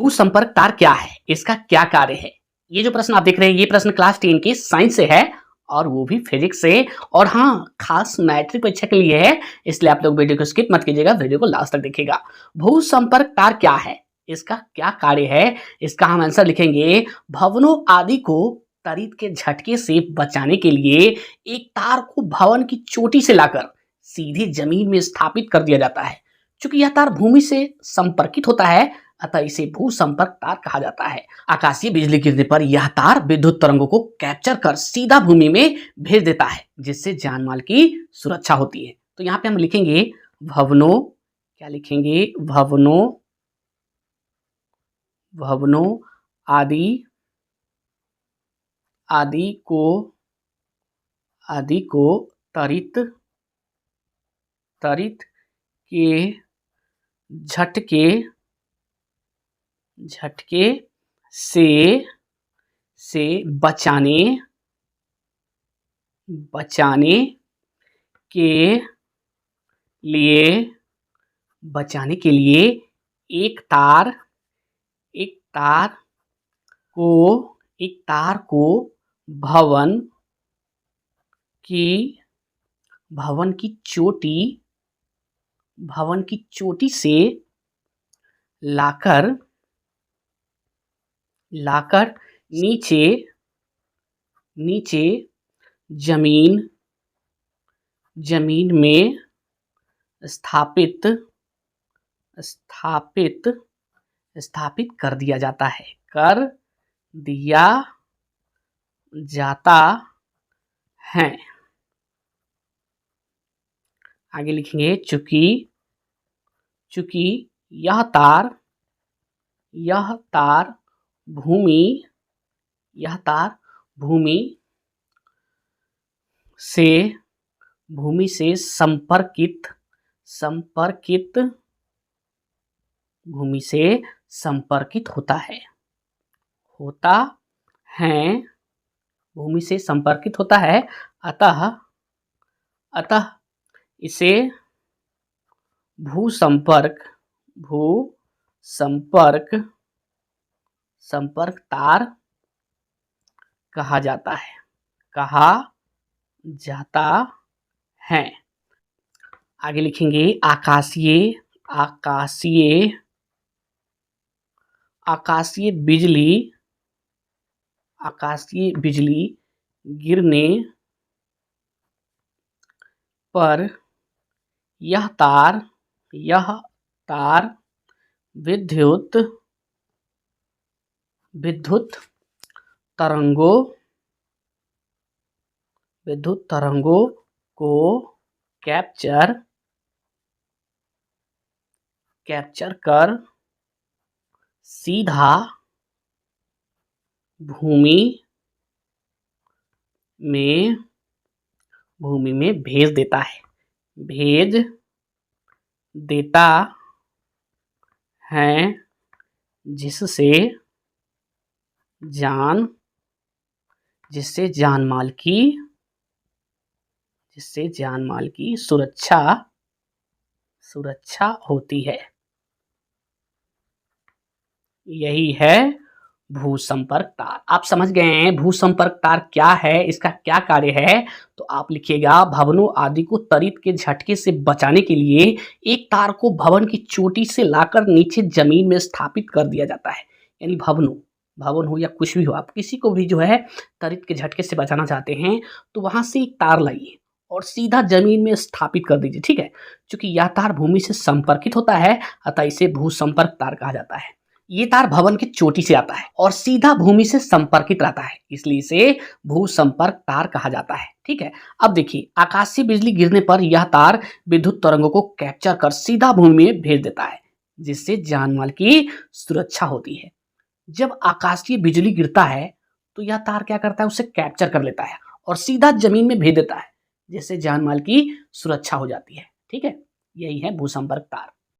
भू संपर्क तार क्या है? इसका क्या कार्य है? ये जो प्रश्न आप देख रहे हैं, ये प्रश्न क्लास 10 के साइंस से है और वो भी फिजिक्स से, और हाँ, खास मैट्रिक परीक्षा के लिए है, इसलिए आप लोग वीडियो को स्किप मत कीजिएगा, वीडियो को लास्ट तक देखिएगा। भू संपर्क तार क्या है? इसका क्या कार्य है? इसका हम आंसर लिखेंगे, भवनों आदि को तड़ित के झटके से बचाने के लिए एक तार को भवन की चोटी से लाकर सीधे जमीन में स्थापित कर दिया जाता है। चूंकि यह तार भूमि से संपर्कित होता है, अतः इसे भू संपर्क तार कहा जाता है। आकाशीय बिजली गिरने पर यह तार विद्युत तरंगों को कैप्चर कर सीधा भूमि में भेज देता है, जिससे जान माल की सुरक्षा होती है। तो यहाँ पे हम लिखेंगे भवनों, क्या लिखेंगे, भवनों भवनों आदि आदि को तड़ित के झटके से बचाने के लिए एक तार को भवन की चोटी से लाकर नीचे जमीन में स्थापित कर दिया जाता है। आगे लिखेंगे, चूंकि यह तार भूमि से संपर्कित होता है, अतः इसे भू संपर्क तार कहा जाता है। आगे लिखेंगे, आकाशीय बिजली गिरने पर यह तार विद्युत तरंगों को कैप्चर कर सीधा भूमि में भेज देता है, जिससे जान माल की सुरक्षा होती है। यही है भू संपर्क तार। आप समझ गए हैं भू संपर्क तार क्या है, इसका क्या कार्य है? तो आप लिखिएगा, भवनों आदि को तड़ित के झटके से बचाने के लिए एक तार को भवन की चोटी से लाकर नीचे जमीन में स्थापित कर दिया जाता है। यानी भवन हो या कुछ भी हो, आप किसी को भी जो है तड़ित के झटके से बचाना चाहते हैं, तो वहां से एक तार लाइए और सीधा जमीन में स्थापित कर दीजिए। ठीक है, क्योंकि यह तार भूमि से संपर्कित होता है, अतः इसे भू संपर्क तार कहा जाता है। ये तार भवन की चोटी से आता है और सीधा भूमि से संपर्कित रहता है, इसलिए इसे भू संपर्क तार कहा जाता है। ठीक है, अब देखिए, आकाशीय बिजली गिरने पर यह तार विद्युत तरंगों को कैप्चर कर सीधा भूमि में भेज देता है, जिससे जान माल की सुरक्षा होती है। जब आकाशीय बिजली गिरता है तो यह तार क्या करता है, उसे कैप्चर कर लेता है और सीधा जमीन में भेज देता है, जिससे जान माल की सुरक्षा हो जाती है। ठीक है, यही है भू संपर्क तार।